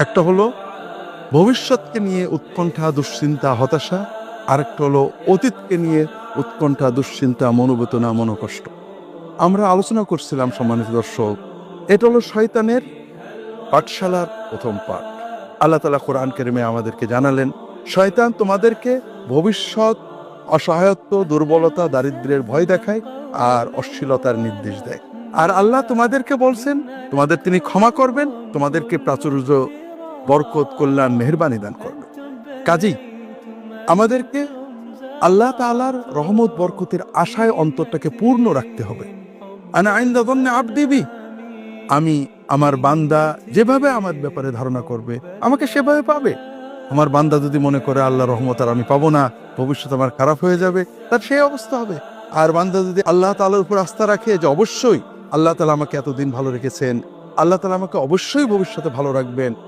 একটা হলো ভবিষ্যৎকে নিয়ে উৎকণ্ঠা, দুশ্চিন্তা, হতাশা। আরেকটা হলো অতীতকে নিয়ে উৎকণ্ঠা, দুশ্চিন্তা, মনোবেদনা, মনোকষ্ট। আমরা আলোচনা করছিলাম সম্মানিত দর্শক, এটা হলো শয়তানের পাঠশালার প্রথম পাঠ। আল্লাহ তাআলা কোরআন কারীমে আমাদেরকে জানালেন, শয়তান তোমাদেরকে ভবিষ্যৎ, অসহায়ত্ব, দুর্বলতা, দারিদ্র্যের ভয় দেখায় আর অশ্লীলতার নির্দেশ দেয়। আর আল্লাহ তোমাদেরকে বলছেন তোমাদের তিনি ক্ষমা করবেন, তোমাদেরকে প্রাচুর্য, বরকত, কল্যাণ, মেহেরবানি দান করবেন। কাজেই আমাদেরকে আল্লাহ তাআলার রহমত বরকতের আশায় অন্তরটাকে পূর্ণ রাখতে হবে। আনা ইনদা যান্নি আবদি বি, আমি আমার বান্দা যেভাবে আমার ব্যাপারে ধারণা করবে আমাকে সেভাবে পাবে। আমার বান্দা যদি মনে করে আল্লাহর রহমত আর আমি পাবো না, ভবিষ্যৎ আমার খারাপ হয়ে যাবে, তার সেই অবস্থা হবে। আর বান্দা যদি আল্লাহ তাআলার উপর আস্থা রাখে যে অবশ্যই আল্লাহ তাআলা আমাকে এতদিন ভালো রেখেছেন, আল্লাহ তাআলা আমাকে অবশ্যই ভবিষ্যতে ভালো রাখবেন,